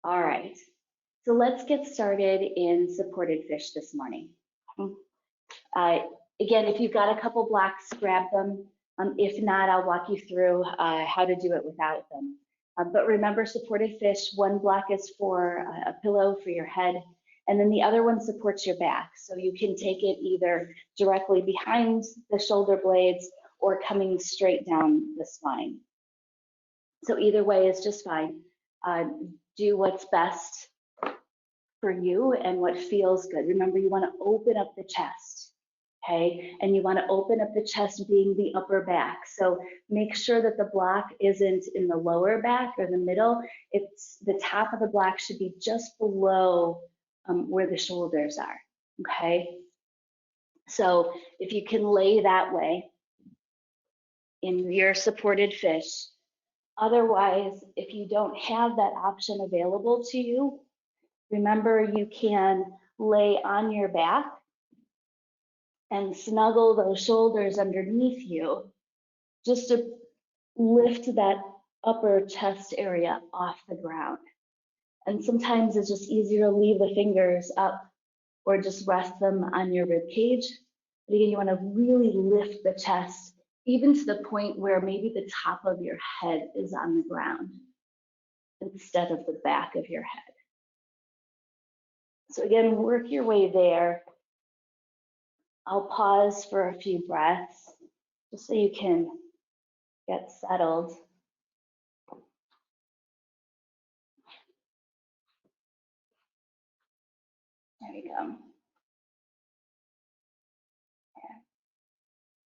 All right, so let's get started in supported fish this morning. Uh, Again, if you've got a couple blocks, grab them. If not, I'll walk you through how to do it without them. But remember, supported fish, one block is for a pillow for your head, and then the other one supports your back. So you can take it either directly behind the shoulder blades or coming straight down the spine. So either way is just fine. Do what's best for you and what feels good. Remember, you want to open up the chest, okay? And you want to open up the chest being the upper back. So make sure that the block isn't in the lower back or the middle. It's the top of the block should be just below where the shoulders are, okay? So if you can lay that way in your supported fish. Otherwise, if you don't have that option available to you, remember you can lay on your back and snuggle those shoulders underneath you just to lift that upper chest area off the ground. And sometimes it's just easier to leave the fingers up or just rest them on your rib cage. But again, you want to really lift the chest even to the point where maybe the top of your head is on the ground instead of the back of your head. So again, work your way there. I'll pause for a few breaths just so you can get settled. There we go.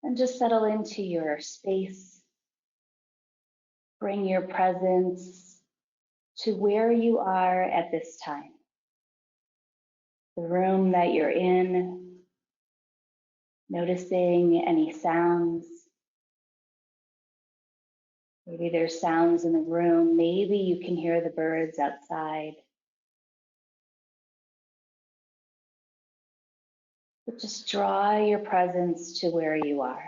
And just settle into your space. Bring your presence to where you are at this time. The room that you're in, noticing any sounds. Maybe there's sounds in the room. Maybe you can hear the birds outside. But just draw your presence to where you are.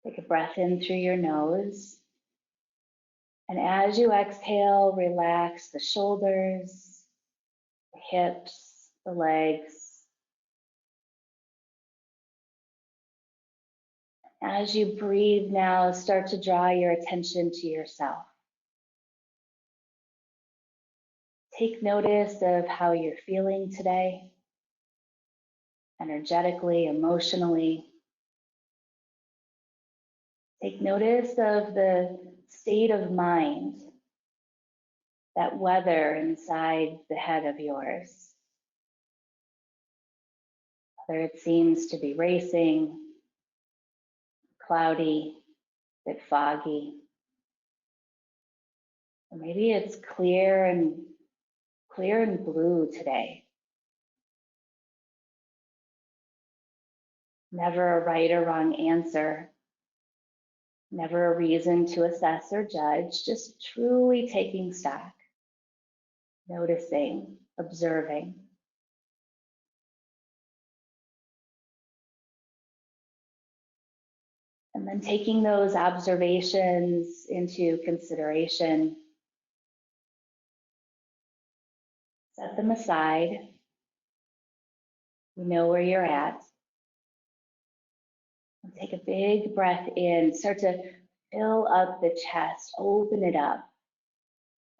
Take a breath in through your nose. And as you exhale, relax the shoulders, the hips, the legs. As you breathe now, start to draw your attention to yourself. Take notice of how you're feeling today, energetically, emotionally. Take notice of the state of mind, that weather inside the head of yours. Whether it seems to be racing, cloudy, a bit foggy. Or maybe it's clear and blue today. Never a right or wrong answer. Never a reason to assess or judge, just truly taking stock, noticing, observing. And then taking those observations into consideration, set them aside. You know where you're at. And take a big breath in, start to fill up the chest, open it up.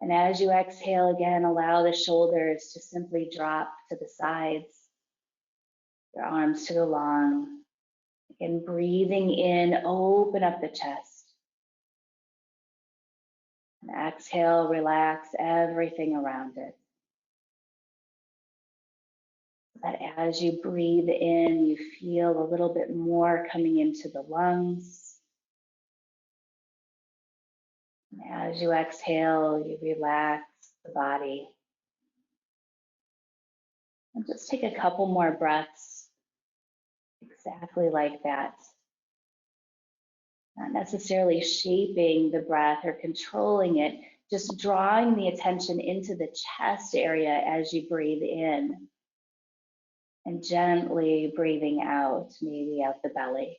And as you exhale again, allow the shoulders to simply drop to the sides, your arms to go long. Again, breathing in, open up the chest. And exhale, relax everything around it. But as you breathe in, you feel a little bit more coming into the lungs. And as you exhale, you relax the body. And just take a couple more breaths exactly like that. Not necessarily shaping the breath or controlling it, just drawing the attention into the chest area as you breathe in. And gently breathing out, maybe out the belly.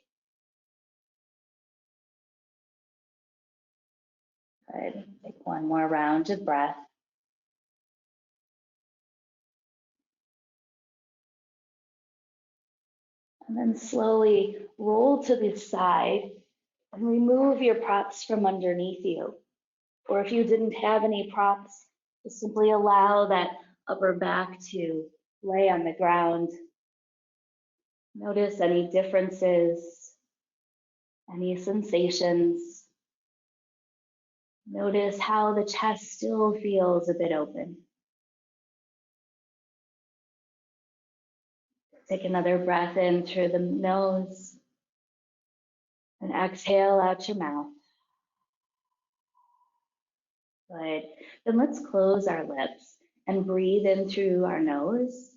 Good. Take one more round of breath. And then slowly roll to the side and remove your props from underneath you. Or if you didn't have any props, just simply allow that upper back to lay on the ground. Notice any differences, any sensations. Notice how the chest still feels a bit open. Take another breath in through the nose and exhale out your mouth. Good. Then let's close our lips and breathe in through our nose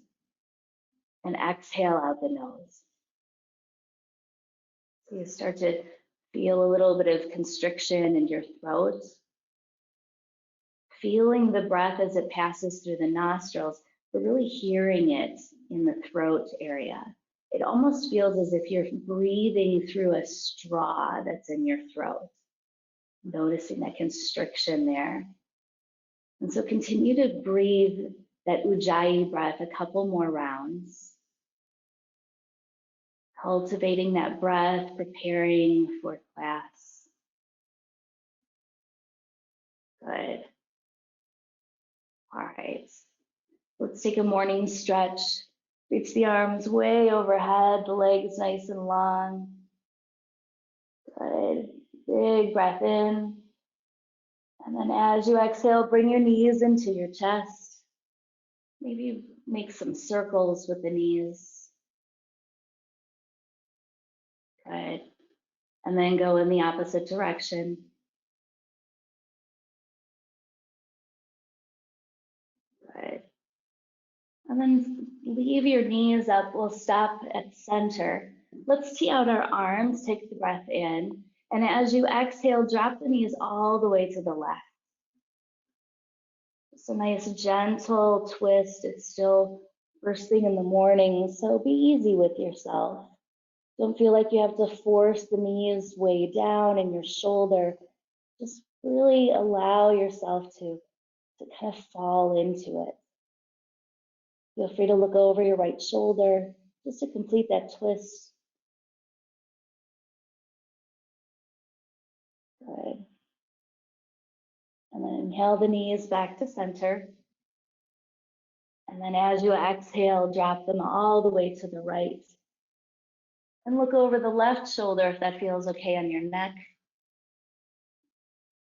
and exhale out the nose. So you start to feel a little bit of constriction in your throat. Feeling the breath as it passes through the nostrils, but really hearing it in the throat area. It almost feels as if you're breathing through a straw that's in your throat. Noticing that constriction there. And so continue to breathe that ujjayi breath a couple more rounds. Cultivating that breath, preparing for class. Good. All right. Let's take a morning stretch. Reach the arms way overhead, the legs nice and long. Good. Big breath in. And then as you exhale, bring your knees into your chest. Maybe make some circles with the knees. Good. And then go in the opposite direction. Good. And then leave your knees up. We'll stop at center. Let's tee out our arms, take the breath in. And as you exhale, drop the knees all the way to the left. Just a nice gentle twist. It's still first thing in the morning, so be easy with yourself. Don't feel like you have to force the knees way down and your shoulder. Just really allow yourself to kind of fall into it. Feel free to look over your right shoulder just to complete that twist. Good. And then inhale the knees back to center. And then as you exhale, drop them all the way to the right. And look over the left shoulder if that feels okay on your neck.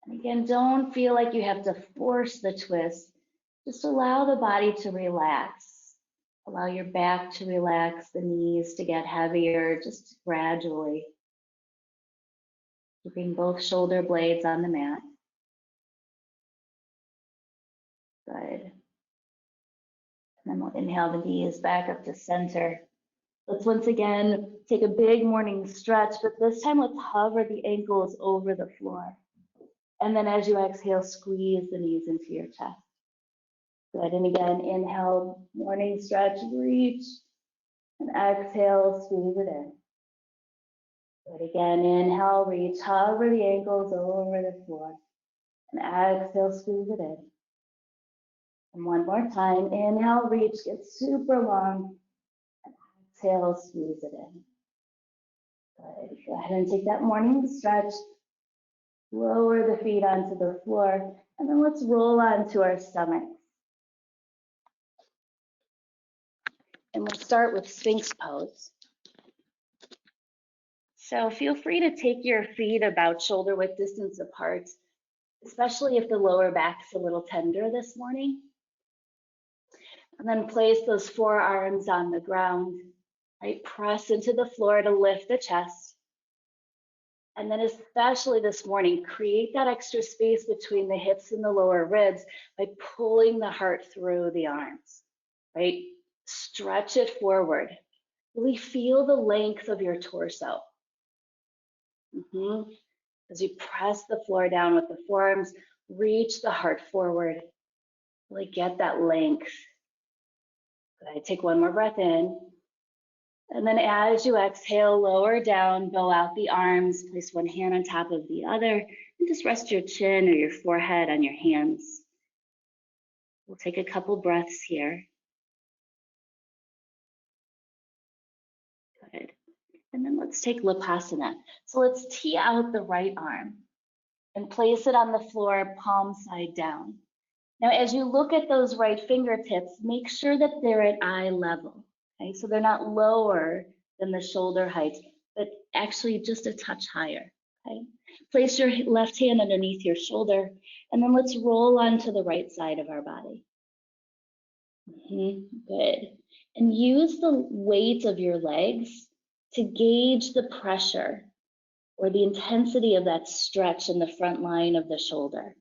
And again, don't feel like you have to force the twist. Just allow the body to relax. Allow your back to relax, the knees to get heavier, just gradually. Keeping both shoulder blades on the mat. Good. And then we'll inhale the knees back up to center. Let's once again take a big morning stretch, but this time let's hover the ankles over the floor. And then as you exhale, squeeze the knees into your chest. Good, and again, inhale, morning stretch, reach, and exhale, squeeze it in. Good, again, inhale, reach, hover the ankles over the floor, and exhale, squeeze it in. And one more time, inhale, reach, get super long, and exhale, squeeze it in. Good, go ahead and take that morning stretch, lower the feet onto the floor, and then let's roll onto our stomachs. And we'll start with Sphinx pose. So feel free to take your feet about shoulder width distance apart, especially if the lower back's a little tender this morning. And then place those forearms on the ground, right? Press into the floor to lift the chest. And then especially this morning, create that extra space between the hips and the lower ribs by pulling the heart through the arms, right? Stretch it forward. Really feel the length of your torso. As you press the floor down with the forearms, reach the heart forward. Really get that length. Good. Take one more breath in. And then as you exhale, lower down, bow out the arms, place one hand on top of the other, And just rest your chin or your forehead on your hands. We'll take a couple breaths here. Good. And then let's take LaBounty. So let's tee out the right arm and place it on the floor, palm side down. Now, as you look at those right fingertips, make sure that they're at eye level, okay? So they're not lower than the shoulder height, but actually just a touch higher, okay? Place your left hand underneath your shoulder, and then let's roll onto the right side of our body. Good. And use the weight of your legs to gauge the pressure or the intensity of that stretch in the front line of the shoulder.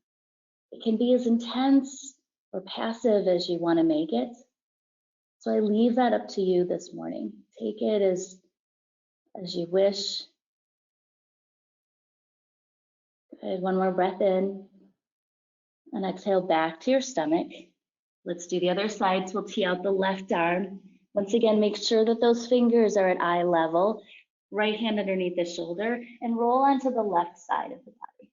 It can be as intense or passive as you want to make it. So I leave that up to you this morning. Take it as you wish. Good. One more breath in and exhale back to your stomach. Let's do the other side. So we'll tee out the left arm. Once again, make sure that those fingers are at eye level. Right hand underneath the shoulder and roll onto the left side of the body.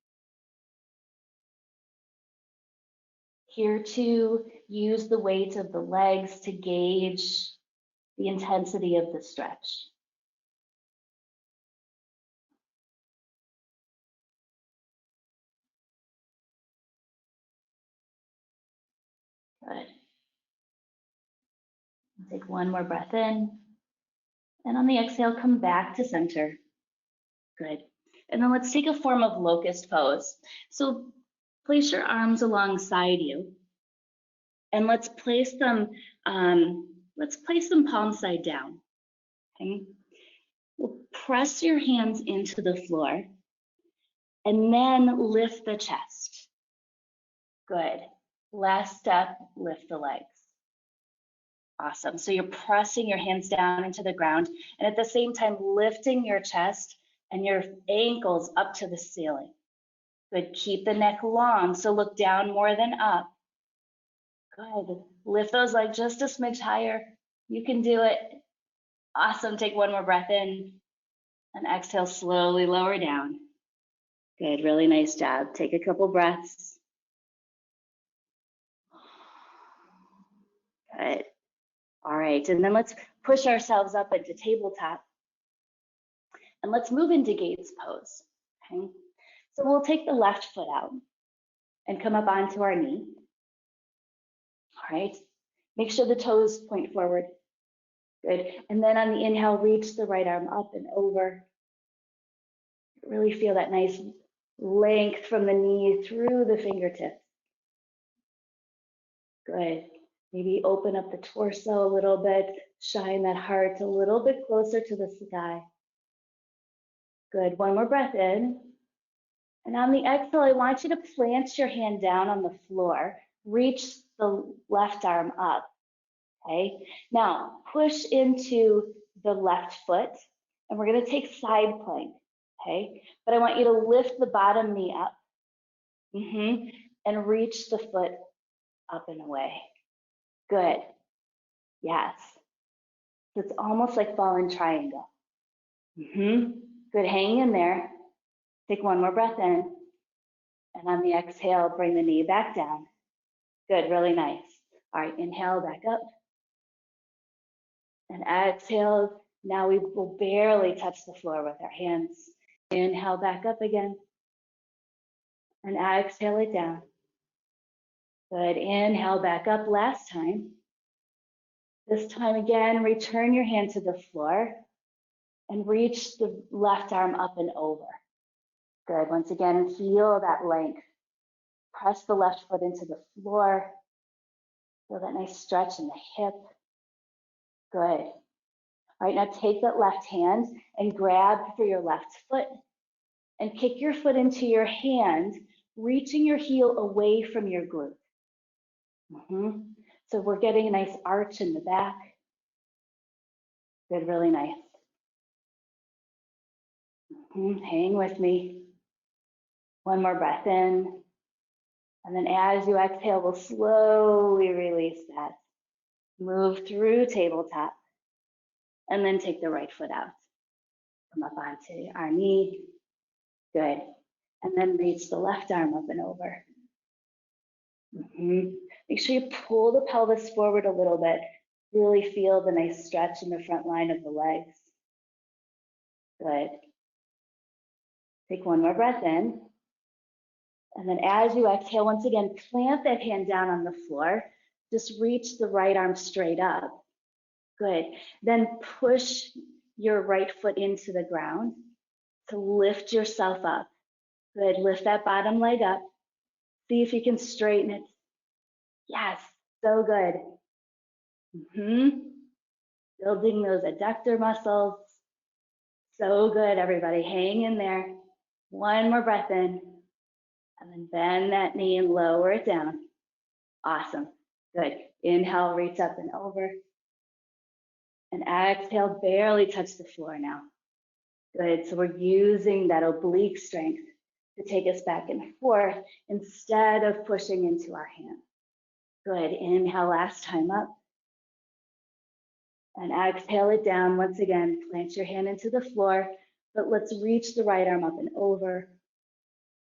Here to use the weight of the legs to gauge the intensity of the stretch. Good. Take one more breath in. And on the exhale, come back to center. Good. And then let's take a form of locust pose. So place your arms alongside you. And let's place them palm side down. Okay. We'll press your hands into the floor and then lift the chest. Good. Last step, lift the legs. Awesome. So you're pressing your hands down into the ground and at the same time lifting your chest and your ankles up to the ceiling. Good. Keep the neck long, so look down more than up. Good. Lift those legs just a smidge higher. You can do it. Awesome. Take one more breath in and exhale, slowly lower down. Good. Really nice job. Take a couple breaths. Good. All right. And then let's push ourselves up into tabletop. And let's move into gaze pose. Okay. So we'll take the left foot out and come up onto our knee. All right. Make sure the toes point forward. Good. And then on the inhale, reach the right arm up and over. Really feel that nice length from the knee through the fingertips. Good. Maybe open up the torso a little bit, shine that heart a little bit closer to the sky. Good. One more breath in. And on the exhale, I want you to plant your hand down on the floor. Reach the left arm up. Okay. Now push into the left foot, and we're going to take side plank. Okay. But I want you to lift the bottom knee up and reach the foot up and away. Good. Yes. It's almost like fallen triangle. Good. Hang in there. Take one more breath in. And on the exhale, bring the knee back down. Good. Really nice. All right. Inhale back up. And exhale. Now we will barely touch the floor with our hands. Inhale back up again. And exhale it down. Good. Inhale back up last time. This time again, return your hand to the floor and reach the left arm up and over. Good. Once again, feel that length. Press the left foot into the floor. Feel that nice stretch in the hip. Good. All right, now take that left hand and grab for your left foot and kick your foot into your hand, reaching your heel away from your glute. So we're getting a nice arch in the back. Good, really nice. Hang with me. One more breath in. And then as you exhale, we'll slowly release that. Move through tabletop. And then take the right foot out. Come up onto our knee. Good. And then reach the left arm up and over. Make sure you pull the pelvis forward a little bit. Really feel the nice stretch in the front line of the legs. Good. Take one more breath in. And then as you exhale, once again, plant that hand down on the floor. Just reach the right arm straight up. Good. Then push your right foot into the ground to lift yourself up. Good. Lift that bottom leg up. See if you can straighten it. Yes. So good. Building those adductor muscles. So good, everybody. Hang in there. One more breath in. And then bend that knee and lower it down. Awesome. Good. Inhale, reach up and over. And exhale, barely touch the floor now. Good. So we're using that oblique strength to take us back and forth instead of pushing into our hand. Good. Inhale, last time up. And exhale it down. Once again, plant your hand into the floor, but let's reach the right arm up and over.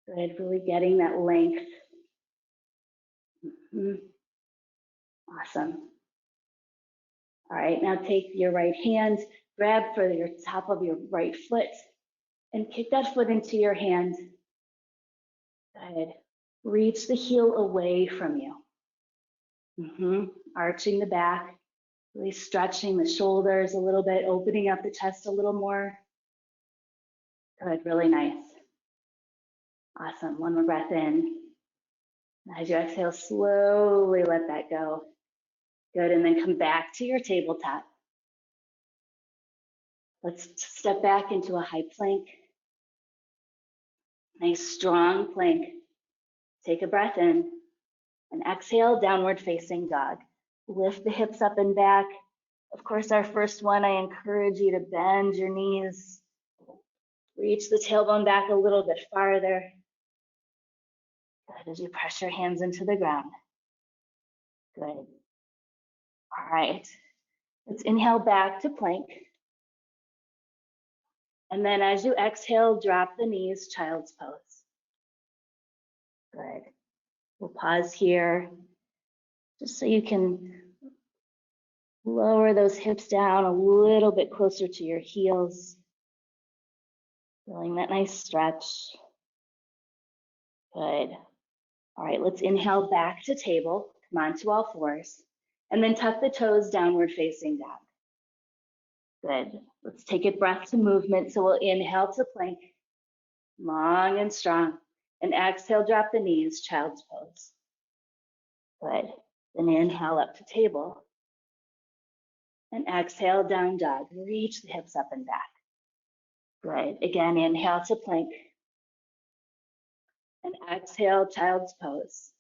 Good. Really getting that length. Awesome. All right, now take your right hand, grab for your top of your right foot, and kick that foot into your hand. Good. Reach the heel away from you. Arching the back, really stretching the shoulders a little bit, opening up the chest a little more. Good, really nice. Awesome, one more breath in. As you exhale, slowly let that go. Good, and then come back to your tabletop. Let's step back into a high plank. Nice strong plank. Take a breath in and exhale, downward facing dog. Lift the hips up and back. Of course, our first one, I encourage you to bend your knees. Reach the tailbone back a little bit farther. Good, as you press your hands into the ground. Good. All right, let's inhale back to plank. And then as you exhale, drop the knees, child's pose. Good. We'll pause here just so you can lower those hips down a little bit closer to your heels. Feeling that nice stretch. Good. All right, let's inhale back to table. Come onto all fours. And then tuck the toes, downward facing dog. Good. Let's take a breath to movement. So we'll inhale to plank, long and strong. And exhale, drop the knees, child's pose. Good. Then inhale up to table. And exhale, down dog. Reach the hips up and back. Good. Again, inhale to plank. And exhale, child's pose.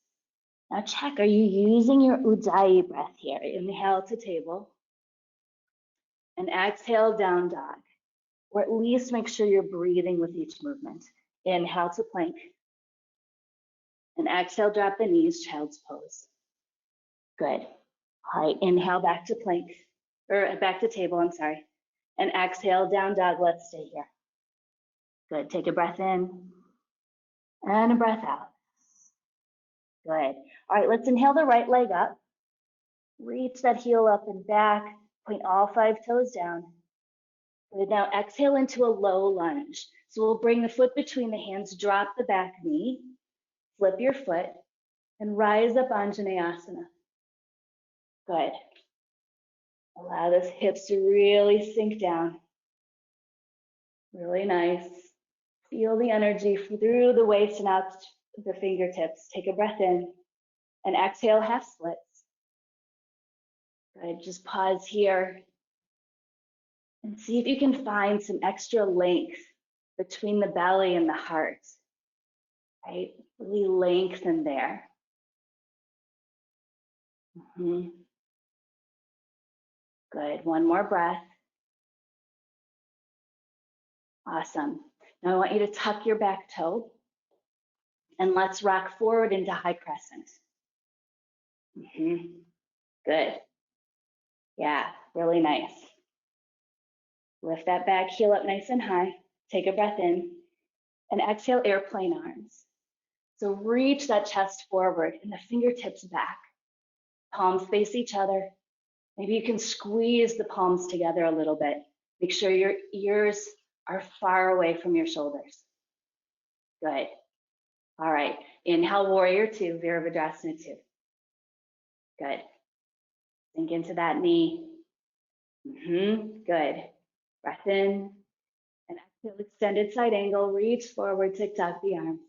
Now check, are you using your urdhva breath here? Inhale to table. And exhale, down dog. Or at least make sure you're breathing with each movement. Inhale to plank. And exhale, drop the knees, child's pose. Good. All right, inhale back to plank, or back to table, I'm sorry. And exhale, down dog, let's stay here. Good, take a breath in and a breath out. Good. All right, let's inhale the right leg up. Reach that heel up and back, point all 5 toes down. Good, now exhale into a low lunge. So we'll bring the foot between the hands, drop the back knee, flip your foot, and rise up Anjaneyasana. Good. Allow those hips to really sink down. Really nice. Feel the energy through the waist and out the fingertips. Take a breath in and exhale, half splits. Good, just pause here and see if you can find some extra length between the belly and the heart. Right, really lengthen there. Good, one more breath. Awesome. Now I want you to tuck your back toe and let's rock forward into high crescent. Good. Yeah, really nice. Lift that back heel up nice and high. Take a breath in And exhale, airplane arms. So reach that chest forward and the fingertips back. Palms face each other. Maybe you can squeeze the palms together a little bit. Make sure your ears are far away from your shoulders. Good. All right. Inhale, warrior two, Virabhadrasana two. Good. Sink into that knee. Good. Breath in. And exhale, extended side angle. Reach forward, tick-tock the arms.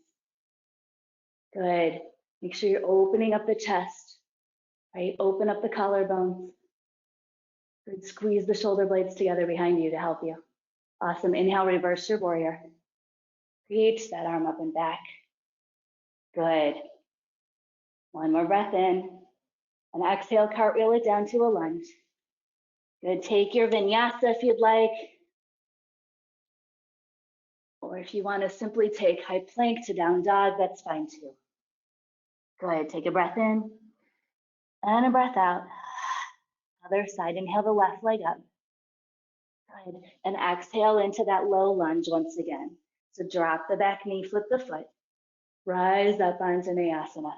Good. Make sure you're opening up the chest, right? Open up the collarbones. Good. Squeeze the shoulder blades together behind you to help you. Awesome. Inhale, reverse your warrior. Reach that arm up and back. Good. One more breath in. And exhale, cartwheel it down to a lunge. Good. Take your vinyasa if you'd like. Or if you want to simply take high plank to down dog, that's fine too. Good. Take a breath in and a breath out. Other side. Inhale the left leg up. Good. And exhale into that low lunge once again. So drop the back knee, flip the foot. Rise up onto Dhanurasana.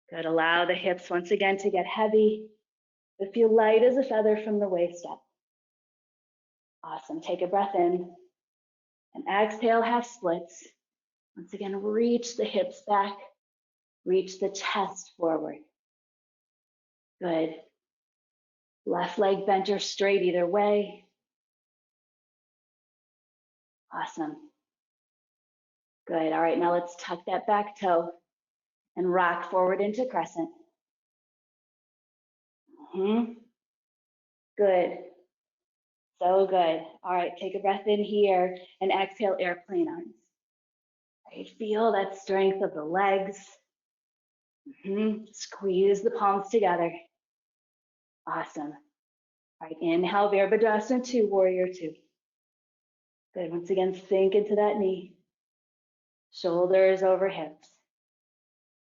Good. Allow the hips once again to get heavy, but feel light as a feather from the waist up. Awesome. Take a breath in and exhale, half splits. Once again, reach the hips back, reach the chest forward. Good. Left leg bent or straight either way. Awesome. Good. All right, now let's tuck that back toe and rock forward into crescent. Good. So good. All right, take a breath in here and exhale, airplane arms. All right, feel that strength of the legs. Squeeze the palms together. Awesome. All right, inhale, Virabhadrasana two, warrior two. Good. Once again, sink into that knee. Shoulders over hips.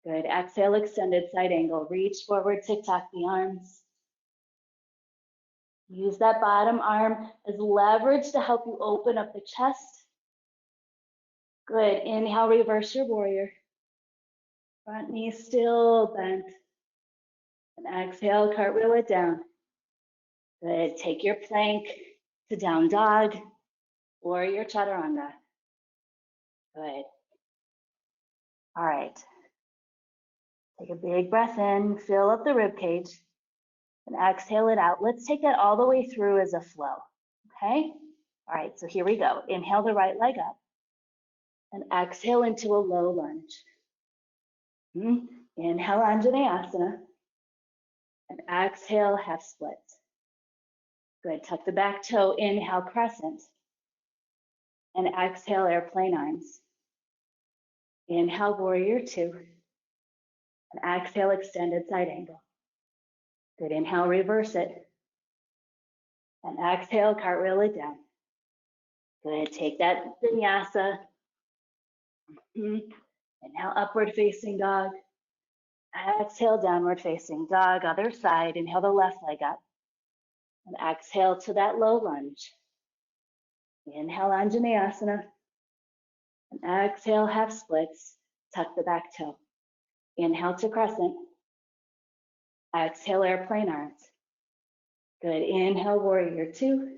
Good. Exhale, extended side angle. Reach forward, tick-tock the arms. Use that bottom arm as leverage to help you open up the chest. Good. Inhale, reverse your warrior. Front knee still bent. And exhale, cartwheel it down. Good. Take your plank to down dog or your chaturanga. Good. All right. Take a big breath in, fill up the rib cage, and exhale it out. Let's take that all the way through as a flow, okay? All right, so here we go. Inhale the right leg up, and exhale into a low lunge. Inhale, Dhanurasana, and exhale, half split. Good, tuck the back toe, inhale, crescent, and exhale, airplane arms. Inhale, warrior two, and exhale, extended side angle. Good, inhale, reverse it. And exhale, cartwheel it down. Good, take that vinyasa. Inhale, upward facing dog. Exhale, downward facing dog. Other side, inhale the left leg up. And exhale to that low lunge. Inhale, Dhanurasana. And exhale, half splits. Tuck the back toe. Inhale to crescent. Exhale, airplane arms. Good. Inhale, warrior two.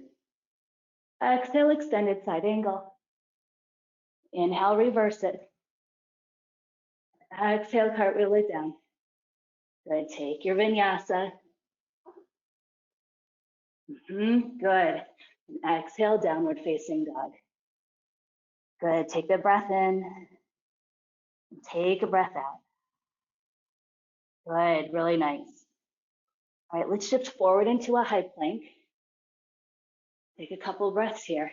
Exhale, extended side angle. Inhale, reverse it. Exhale, cartwheel it down. Good. Take your vinyasa. Good. And exhale, downward facing dog. Good. Take the breath in. And take a breath out. Good. Really nice. All right, let's shift forward into a high plank. Take a couple breaths here.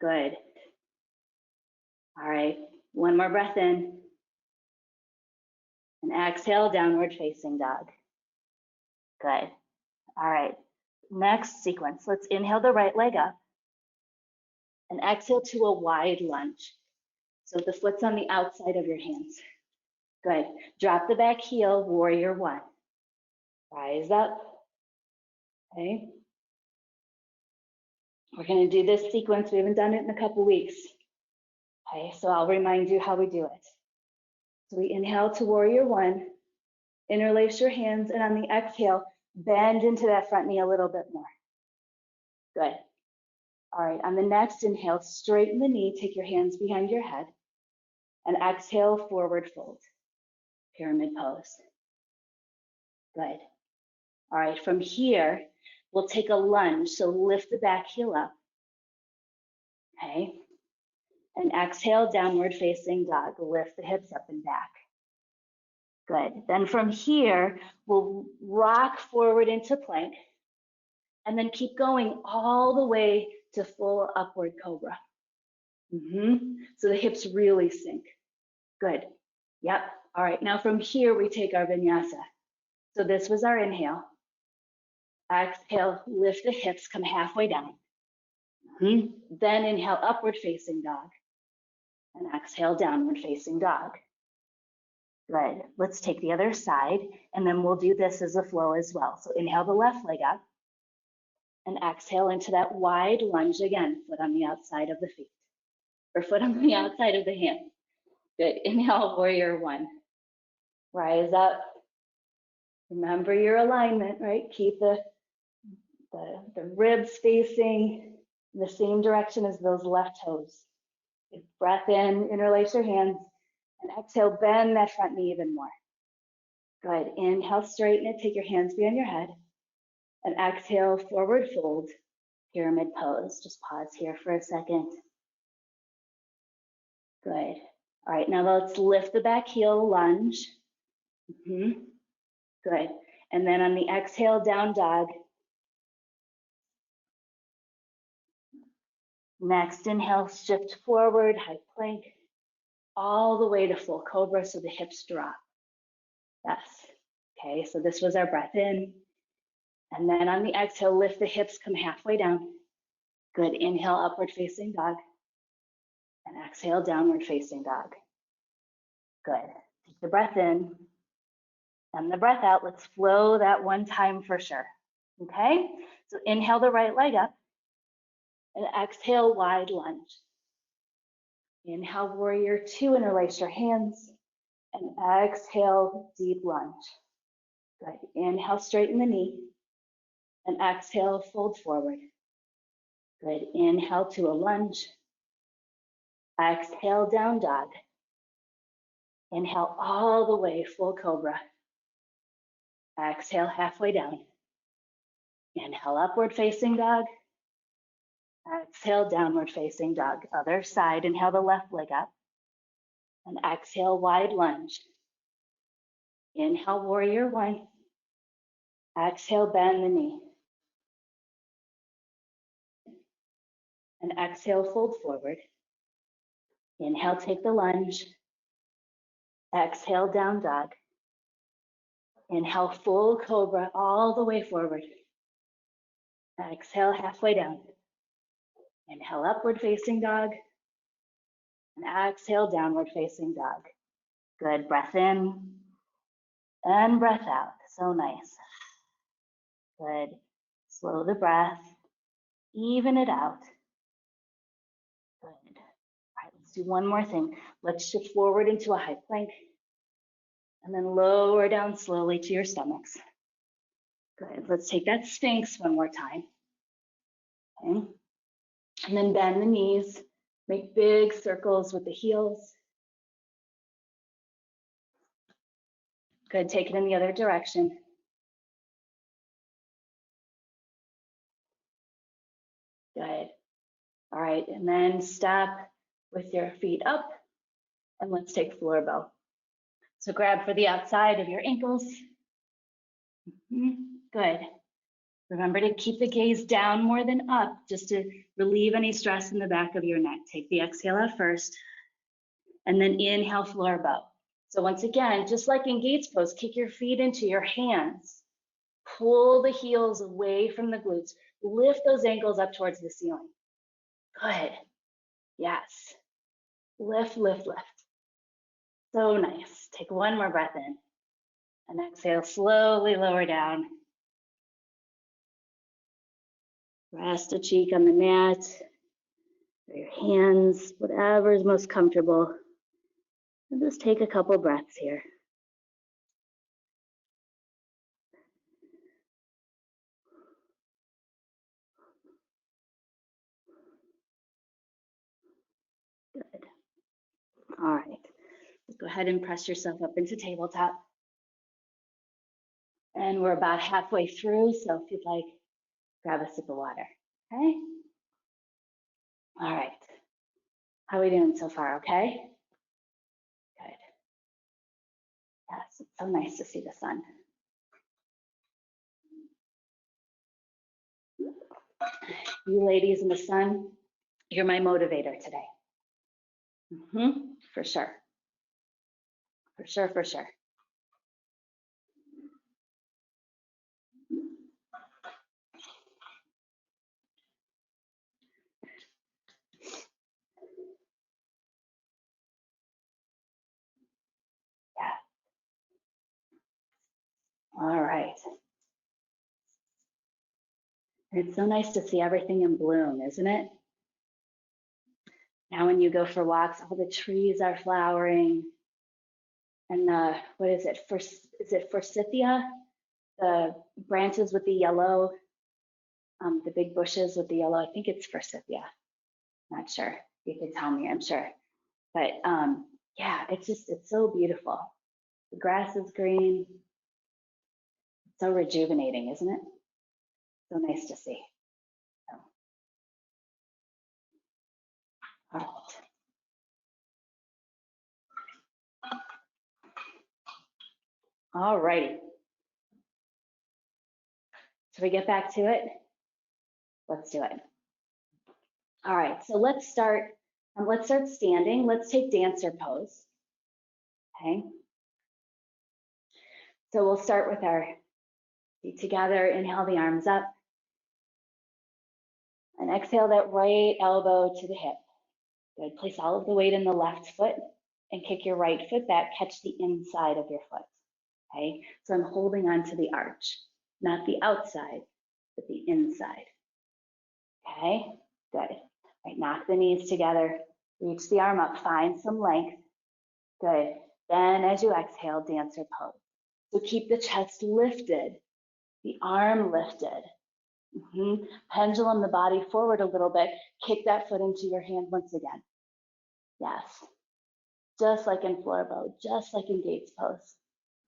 Good. All right, one more breath in. And exhale, downward facing dog. Good. All right, next sequence. Let's inhale the right leg up. And exhale to a wide lunge. So the foot's on the outside of your hands. Good. Drop the back heel, warrior one. Rise up. Okay. We're going to do this sequence. We haven't done it in a couple weeks. Okay, so I'll remind you how we do it. So we inhale to warrior one, interlace your hands, and on the exhale, bend into that front knee a little bit more. Good. All right, on the next inhale, straighten the knee, take your hands behind your head, and exhale, forward fold, pyramid pose. Good. All right, from here, we'll take a lunge, so lift the back heel up. Okay, and exhale, downward facing dog. Lift the hips up and back. Good. Then from here, we'll rock forward into plank and then keep going all the way to full upward cobra. So the hips really sink. Good. Yep. All right. Now from here, we take our vinyasa. So this was our inhale. Exhale, lift the hips, come halfway down. Then inhale, upward facing dog. And exhale, downward facing dog. Good. Let's take the other side, and then we'll do this as a flow as well. So inhale the left leg up, and exhale into that wide lunge again, foot on the outside of the feet, or foot on the outside of the hand. Good. Inhale, warrior one. Rise up. Remember your alignment, right? Keep the ribs facing the same direction as those left toes. Good. Breath in, interlace your hands, and exhale, bend that front knee even more. Good. Inhale, straighten it, take your hands behind your head, and exhale, forward fold, pyramid pose. Just pause here for a second. Good. All right, now let's lift the back heel, lunge. Good. And then on the exhale, down dog. Next inhale, shift forward, high plank, all the way to full cobra so the hips drop. Yes. Okay, so this was our breath in. And then on the exhale, lift the hips, come halfway down. Good. Inhale, upward facing dog. And exhale, downward facing dog. Good. Take the breath in and the breath out. Let's flow that one time for sure. Okay? So inhale the right leg up and exhale, wide lunge. Inhale, warrior two, interlace your hands, and exhale, deep lunge. Good. Inhale, straighten the knee, and exhale, fold forward. Good. Inhale to a lunge. Exhale, down dog. Inhale all the way, full cobra. Exhale, halfway down. Inhale, upward facing dog. Exhale, downward facing dog. Other side, inhale the left leg up. And exhale, wide lunge. Inhale, warrior one. Exhale, bend the knee. And exhale, fold forward. Inhale, take the lunge. Exhale, down dog. Inhale, full cobra all the way forward. Exhale, halfway down. Inhale, upward facing dog. And exhale, downward facing dog. Good. Breath in and breath out. So nice. Good. Slow the breath. Even it out. Good. All right, let's do one more thing. Let's shift forward into a high plank. And then lower down slowly to your stomachs. Good. Let's take that Sphinx one more time. Okay. And then bend the knees. Make big circles with the heels. Good. Take it in the other direction. Good. All right. And then step with your feet up. And let's take floor bow. So grab for the outside of your ankles. Good. Remember to keep the gaze down more than up, just to relieve any stress in the back of your neck. Take the exhale out first, and then inhale, floor bow. So once again, just like in gates pose, kick your feet into your hands. Pull the heels away from the glutes. Lift those ankles up towards the ceiling. Good. Yes. Lift, lift, lift. So nice. Take one more breath in. And exhale, slowly lower down. Rest a cheek on the mat, or your hands, whatever is most comfortable. And just take a couple breaths here. Good. All right. Go ahead and press yourself up into tabletop. And we're about halfway through, so if you'd like, grab a sip of water, okay? All right. How are we doing so far, okay? Good. Yes, it's so nice to see the sun. You ladies in the sun, you're my motivator today. For sure. For sure, for sure. Yeah. All right. It's so nice to see everything in bloom, isn't it? Now when you go for walks, all the trees are flowering. And what is it? Is it forsythia? The branches with the yellow, the big bushes with the yellow. I think it's forsythia. Not sure. You can tell me, I'm sure. But yeah, it's so beautiful. The grass is green. It's so rejuvenating, isn't it? So nice to see. So, all right. All righty. Should we get back to it? Let's do it. All right, so let's start standing. Let's take dancer pose. Okay. So we'll start with our feet together. Inhale the arms up. And exhale that right elbow to the hip. Good. Place all of the weight in the left foot and kick your right foot back. Catch the inside of your foot. Okay. So I'm holding on to the arch, not the outside, but the inside. Okay. Good. All right. Knock the knees together. Reach the arm up. Find some length. Good. Then as you exhale, dancer pose. So keep the chest lifted, the arm lifted. Pendulum the body forward a little bit. Kick that foot into your hand once again. Yes. Just like in floor bow, just like in gates pose.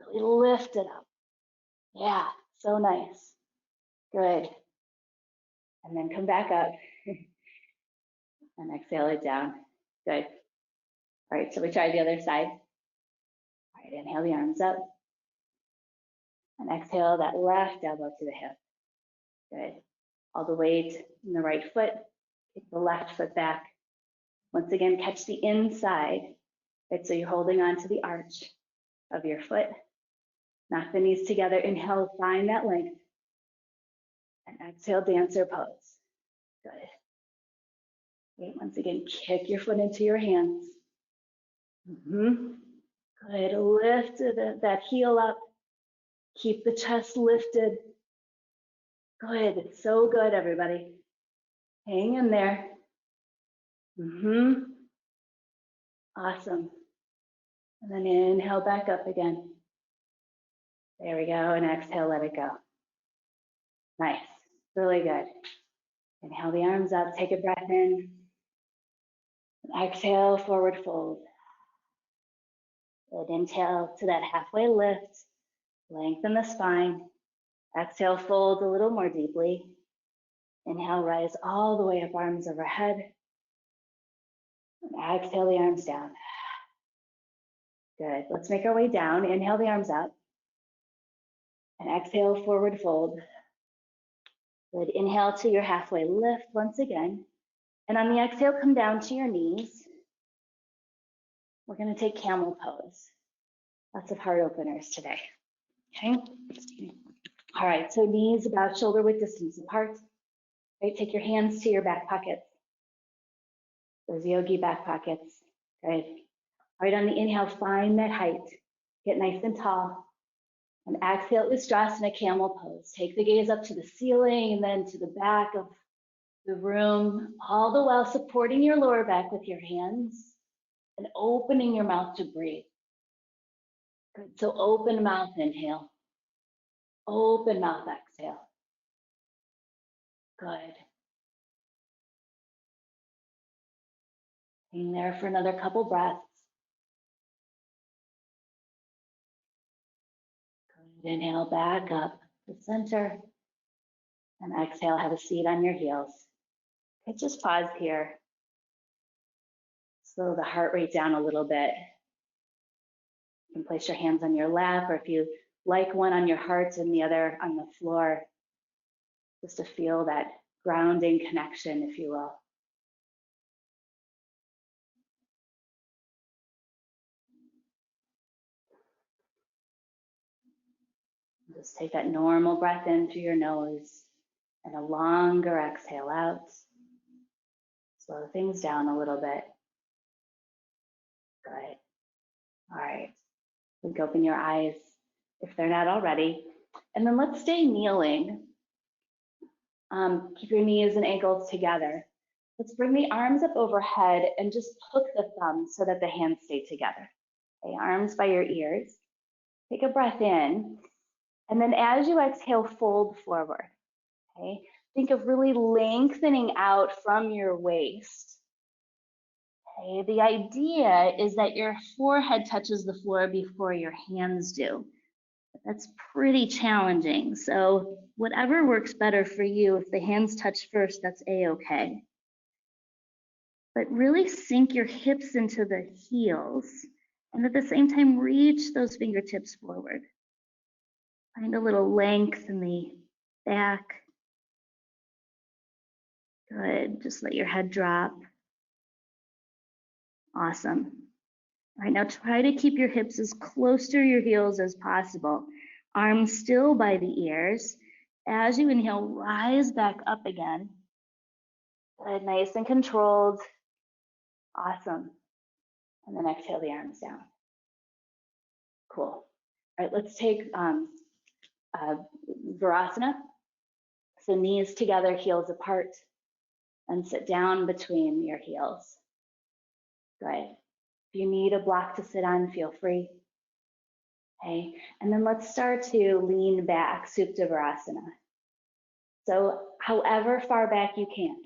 Really lift it up. Yeah, so nice. Good. And then come back up and exhale it down. Good. All right, so we try the other side. All right, inhale the arms up. And exhale that left elbow to the hip. Good. All the weight in the right foot. Kick the left foot back. Once again, catch the inside. Right, so you're holding on to the arch of your foot. Knock the knees together. Inhale, find that length. And exhale, dancer pose. Good. Great. Once again, kick your foot into your hands. Good. Lift that heel up. Keep the chest lifted. Good. So good, everybody. Hang in there. Awesome. And then inhale back up again. There we go. And exhale, let it go. Nice. Really good. Inhale the arms up. Take a breath in. And exhale, forward fold. Good. Inhale to that halfway lift. Lengthen the spine. Exhale, fold a little more deeply. Inhale, rise all the way up, arms overhead. And exhale the arms down. Good. Let's make our way down. Inhale the arms up. And exhale, forward fold. Good. Inhale to your halfway lift once again. And on the exhale, come down to your knees. We're going to take camel pose. Lots of heart openers today. Okay. All right. So knees about shoulder width distance apart. Right. Take your hands to your back pockets. Those yogi back pockets. Good. All right. On the inhale, find that height. Get nice and tall. And exhale, ustrasana, camel pose. Take the gaze up to the ceiling and then to the back of the room, all the while supporting your lower back with your hands and opening your mouth to breathe. Good. So open mouth, inhale. Open mouth, exhale. Good. Hang there for another couple breaths. Good. Inhale back up to center. And exhale, have a seat on your heels. Okay, just pause here. Slow the heart rate down a little bit. You can place your hands on your lap, or if you like, one on your heart and the other on the floor, just to feel that grounding connection, if you will. Just take that normal breath in through your nose and a longer exhale out. Slow things down a little bit. Good. All right. You can open your eyes if they're not already. And then let's stay kneeling. Keep your knees and ankles together. Let's bring the arms up overhead and just hook the thumbs so that the hands stay together. Okay, arms by your ears. Take a breath in. And then as you exhale, fold forward. Okay, think of really lengthening out from your waist. Okay, the idea is that your forehead touches the floor before your hands do. That's pretty challenging. So whatever works better for you, if the hands touch first, that's a-okay. But really sink your hips into the heels and at the same time, reach those fingertips forward. Find a little length in the back. Good, just let your head drop. Awesome. All right, now try to keep your hips as close to your heels as possible. Arms still by the ears. As you inhale, rise back up again. Good, nice and controlled. Awesome. And then exhale the arms down. Cool. All right, let's take Dhanurasana. So knees together, heels apart, and sit down between your heels. Good. If you need a block to sit on, feel free. Okay, and then let's start to lean back, Supta Virasana. So however far back you can,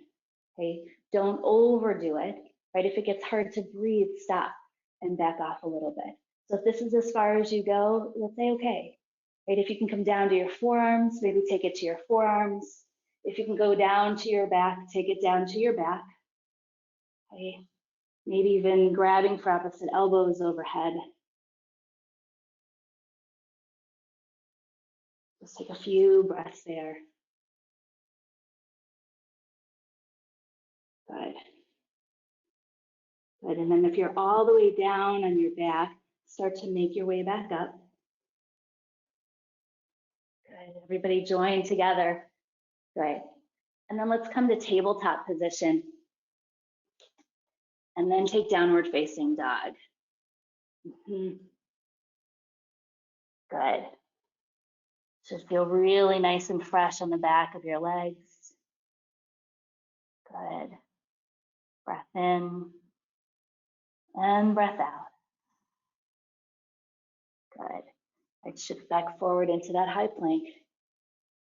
okay? Don't overdo it, right? If it gets hard to breathe, stop and back off a little bit. So if this is as far as you go, let's say okay, right? If you can come down to your forearms, maybe take it to your forearms. If you can go down to your back, take it down to your back. Okay, maybe even grabbing for opposite elbows overhead. Just take a few breaths there. Good. Good, and then if you're all the way down on your back, start to make your way back up. Good, everybody join together. Good, and then let's come to tabletop position. And then take downward facing dog. Good. Should feel really nice and fresh on the back of your legs. Good. Breath in and breath out. Good. Right, shift back forward into that high plank.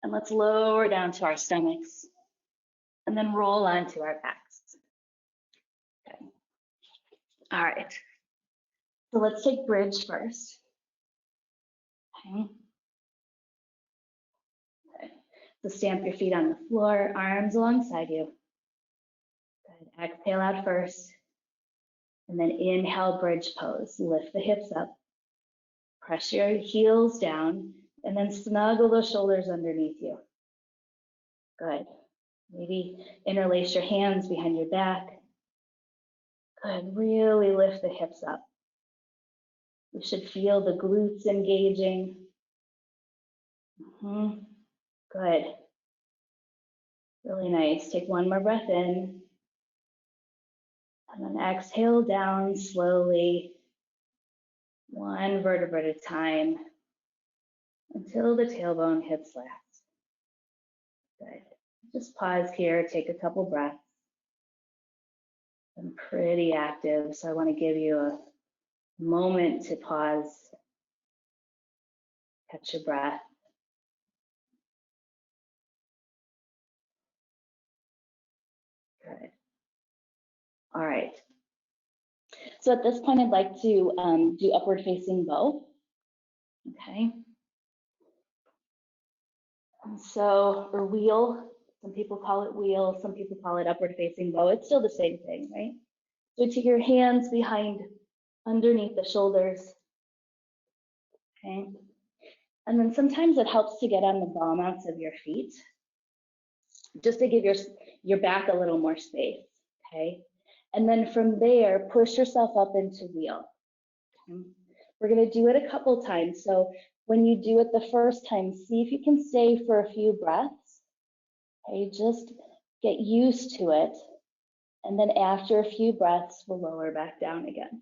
And let's lower down to our stomachs and then roll onto our backs. Okay. All right. So let's take bridge first. Okay. Okay. So stamp your feet on the floor, arms alongside you. Good. Exhale out first. And then inhale, bridge pose. Lift the hips up. Press your heels down. And then snuggle those shoulders underneath you. Good. Maybe interlace your hands behind your back. Good. Really lift the hips up. You should feel the glutes engaging. Good. Really nice. Take one more breath in. And then exhale down slowly, one vertebra at a time, until the tailbone hits last. Good. Just pause here, take a couple breaths. I'm pretty active, so I want to give you a moment to pause, catch your breath. Good. All right. So at this point, I'd like to do upward facing bow. Okay. And so, or wheel, some people call it wheel, some people call it upward facing bow. It's still the same thing, right? So take your hands behind, underneath the shoulders. Okay. And then sometimes it helps to get on the ball mounts of your feet, just to give your back a little more space. Okay. And then from there, push yourself up into wheel. Okay? We're going to do it a couple times. So when you do it the first time, see if you can stay for a few breaths. Okay, just get used to it. And then after a few breaths, we'll lower back down again.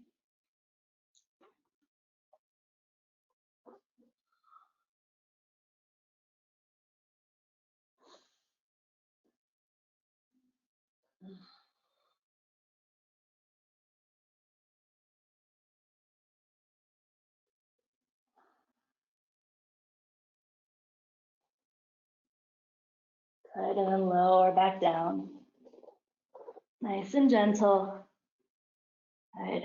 Good, and then lower back down. Nice and gentle. Good.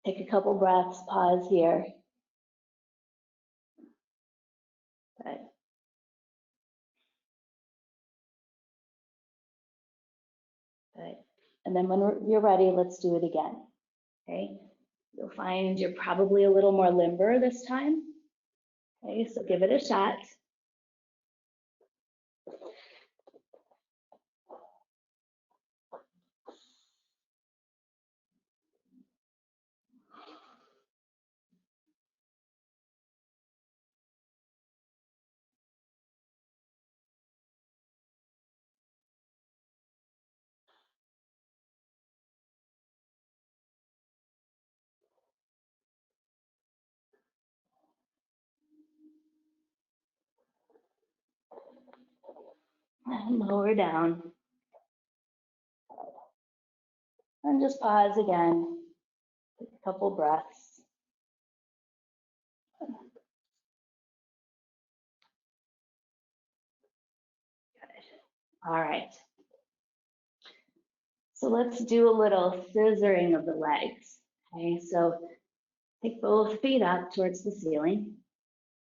Take a couple breaths, pause here. Good. Good. And then when you're ready, let's do it again. Okay. You'll find you're probably a little more limber this time. Okay, so give it a shot. And lower down. And just pause again. Take a couple breaths. Good. All right. So let's do a little scissoring of the legs. Okay, so take both feet up towards the ceiling.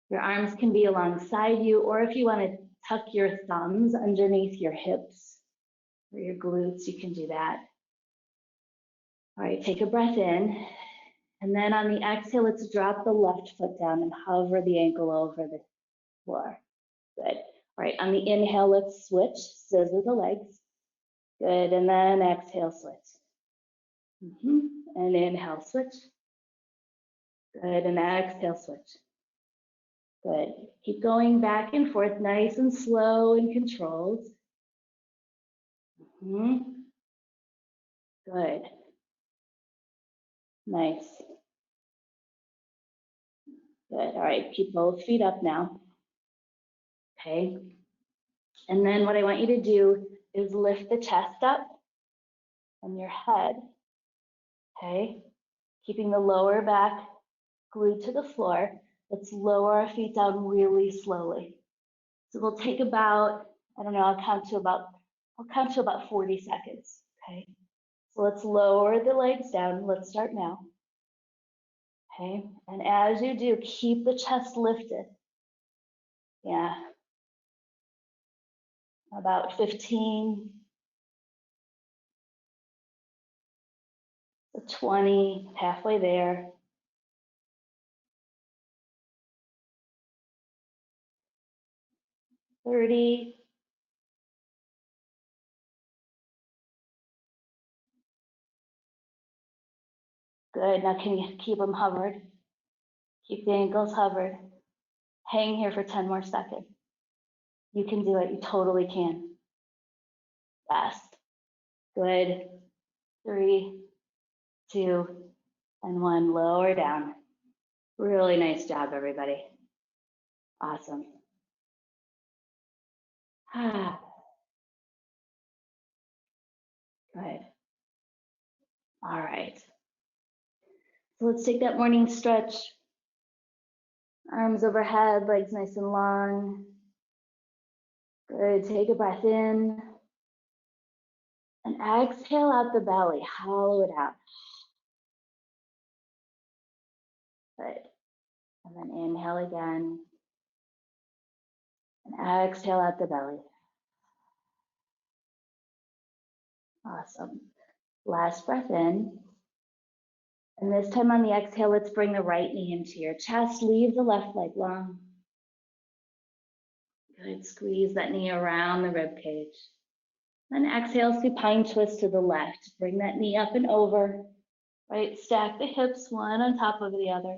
Your arms can be alongside you, or if you want to tuck your thumbs underneath your hips or your glutes, you can do that. All right, take a breath in. And then on the exhale, let's drop the left foot down and hover the ankle over the floor. Good. All right, on the inhale, let's switch, scissor the legs. Good, and then exhale, switch. And inhale, switch. Good, and exhale, switch. Good. Keep going back and forth, nice and slow and controlled. Good. Nice. Good. All right, keep both feet up now. Okay. And then what I want you to do is lift the chest up and your head. Okay. Keeping the lower back glued to the floor. Let's lower our feet down really slowly. So we'll take about, I don't know, I'll count to about 40 seconds. Okay. So let's lower the legs down. Let's start now. Okay. And as you do, keep the chest lifted. Yeah. About 15 to 20, halfway there. $30. Good. Now can you keep them hovered? Keep the ankles hovered. Hang here for 10 more seconds. You can do it. You totally can. Yes. Good. 3, 2, and 1. Lower down. Really nice job, everybody. Awesome. Good. All right. So let's take that morning stretch. Arms overhead, legs nice and long. Good. Take a breath in. And exhale out the belly. Hollow it out. Good. And then inhale again. And exhale out the belly. Awesome. Last breath in. And this time on the exhale, let's bring the right knee into your chest. Leave the left leg long. Good. Squeeze that knee around the rib cage. Then exhale, supine twist to the left. Bring that knee up and over. Right. Stack the hips one on top of the other.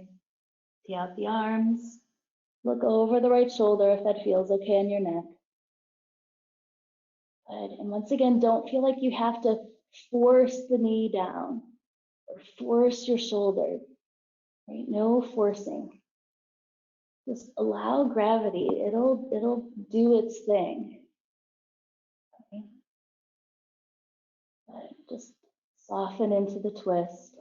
See out the arms. Look over the right shoulder if that feels okay on your neck. Good. And once again, don't feel like you have to force the knee down or force your shoulder. Right? No forcing. Just allow gravity. It'll do its thing. Okay? Good. Just soften into the twist.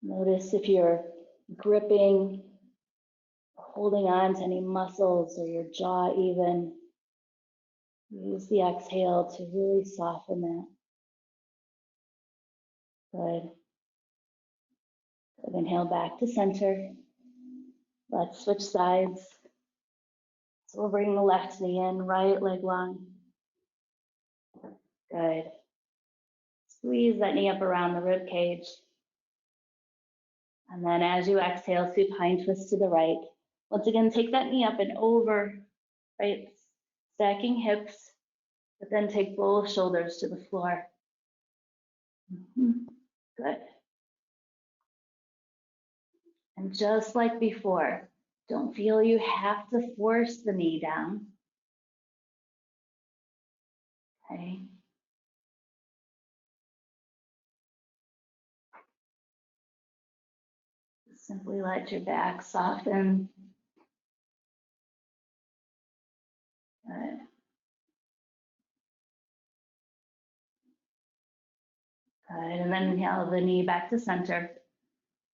Notice if you're gripping, holding on to any muscles or your jaw even. Use the exhale to really soften that. Good. Good. Inhale back to center. Let's switch sides. So we'll bring the left knee in, right leg long. Good. Squeeze that knee up around the rib cage. And then as you exhale, supine twist to the right. Once again, take that knee up and over, right? Stacking hips, but then take both shoulders to the floor. Good. And just like before, don't feel you have to force the knee down. Okay. Simply let your back soften. Good. Good. And then inhale the knee back to center.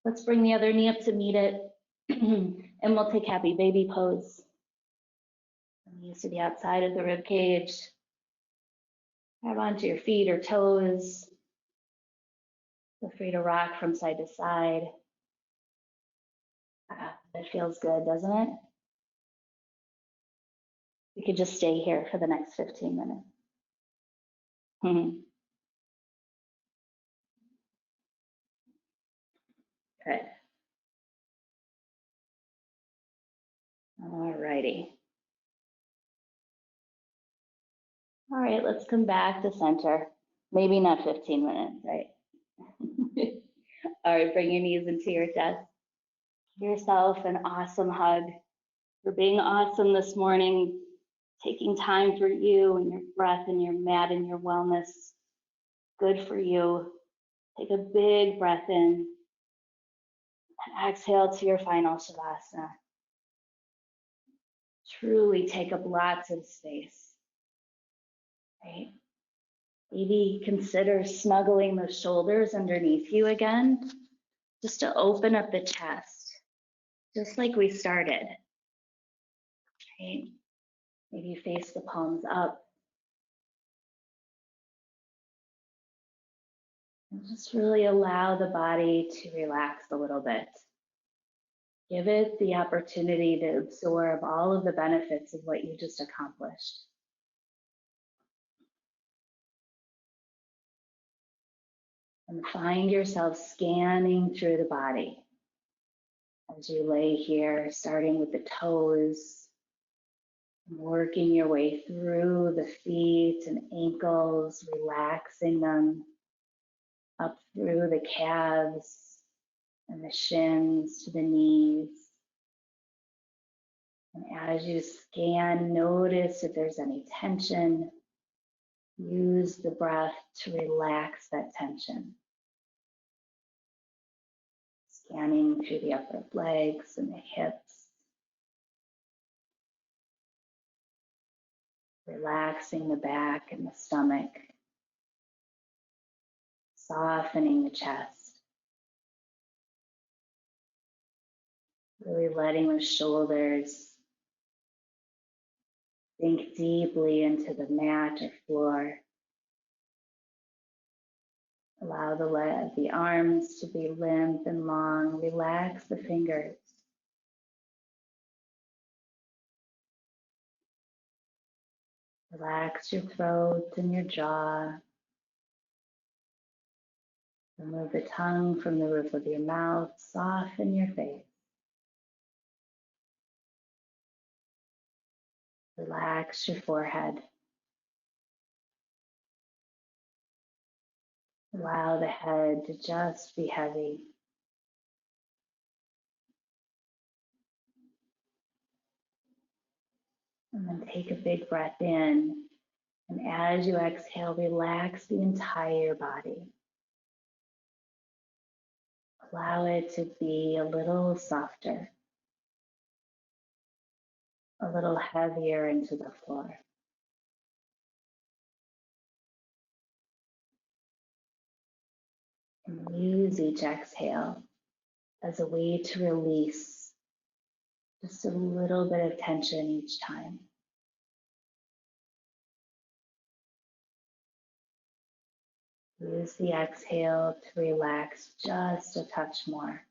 Let's bring the other knee up to meet it. And we'll take happy baby pose. Knees to the outside of the rib cage. Grab onto your feet or toes. Feel free to rock from side to side. That feels good, doesn't it? We could just stay here for the next 15 minutes. Good. All righty. All right, let's come back to center. Maybe not 15 minutes, right? All right, bring your knees into your chest. Give yourself an awesome hug for being awesome this morning, taking time for you and your breath and your mat and your wellness. Good for you. Take a big breath in and exhale to your final shavasana. Truly take up lots of space, right? Maybe consider snuggling the shoulders underneath you again, just to open up the chest, just like we started, right? Maybe face the palms up. And just really allow the body to relax a little bit. Give it the opportunity to absorb all of the benefits of what you just accomplished. And find yourself scanning through the body as you lay here, starting with the toes, working your way through the feet and ankles, relaxing them up through the calves and the shins to the knees. And as you scan, notice if there's any tension. Use the breath to relax that tension. Scanning through the upper legs and the hips. Relaxing the back and the stomach. softening the chest. Really letting the shoulders sink deeply into the mat or floor. Allow the arms to be limp and long. Relax the fingers. Relax your throat and your jaw. Remove the tongue from the roof of your mouth. Soften your face. Relax your forehead. Allow the head to just be heavy. And then take a big breath in. And as you exhale, relax the entire body. Allow it to be a little softer, a little heavier into the floor. And use each exhale as a way to release just a little bit of tension each time. Use the exhale to relax just a touch more.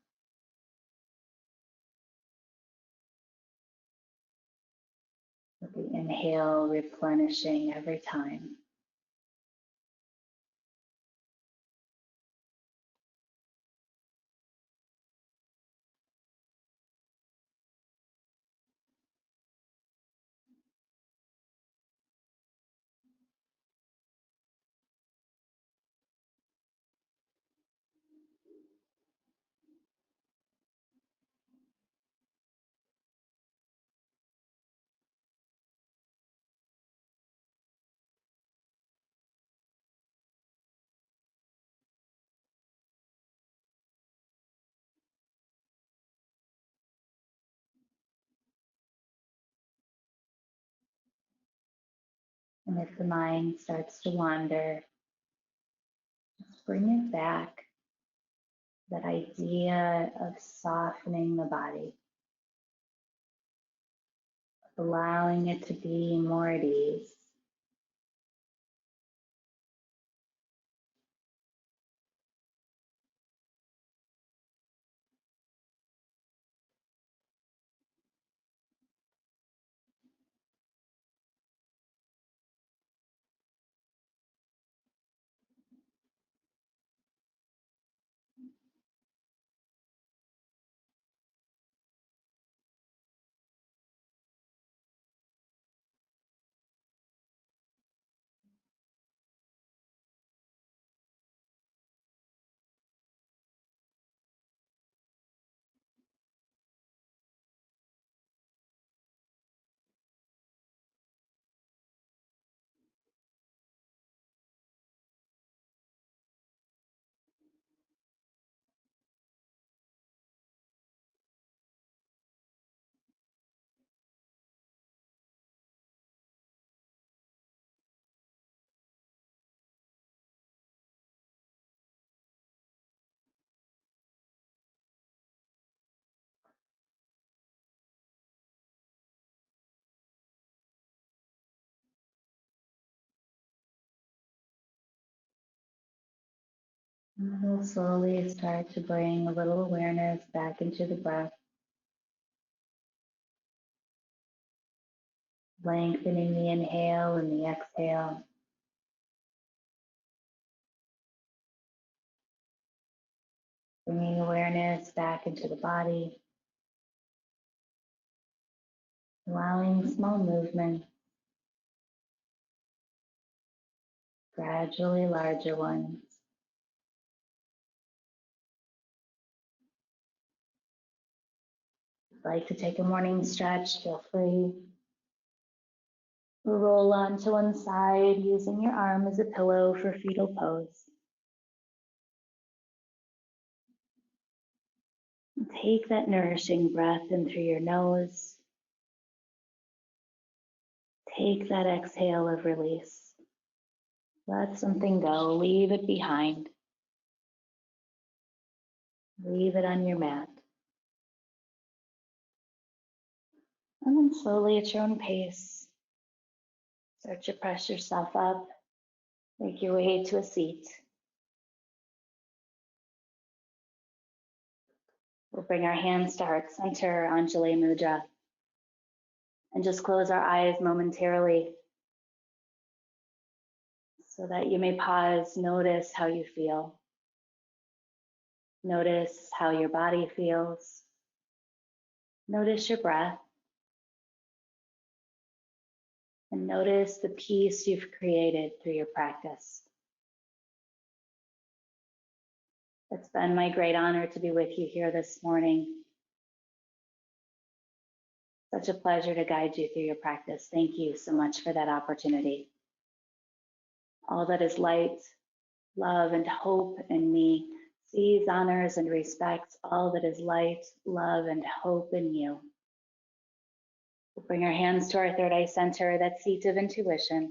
With the inhale replenishing every time. And if the mind starts to wander, just bring it back. That idea of softening the body, allowing it to be more at ease. And we'll slowly start to bring a little awareness back into the breath, lengthening the inhale and the exhale. Bringing awareness back into the body, allowing small movements, gradually larger ones. If you'd like to take a morning stretch, feel free. Roll onto one side using your arm as a pillow for fetal pose. Take that nourishing breath in through your nose. Take that exhale of release. Let something go, leave it behind. Leave it on your mat. And then slowly at your own pace, start to press yourself up. Make your way to a seat. We'll bring our hands to heart center, Anjali Mudra, and just close our eyes momentarily so that you may pause, notice how you feel. Notice how your body feels. Notice your breath. And notice the peace you've created through your practice. It's been my great honor to be with you here this morning. Such a pleasure to guide you through your practice. Thank you so much for that opportunity. All that is light, love, and hope in me sees, honors, and respects all that is light, love, and hope in you. We'll bring our hands to our third eye center, that seat of intuition.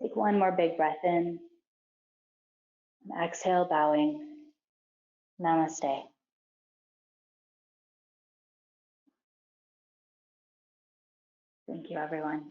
Take one more big breath in. And exhale, bowing. Namaste. Thank you, everyone.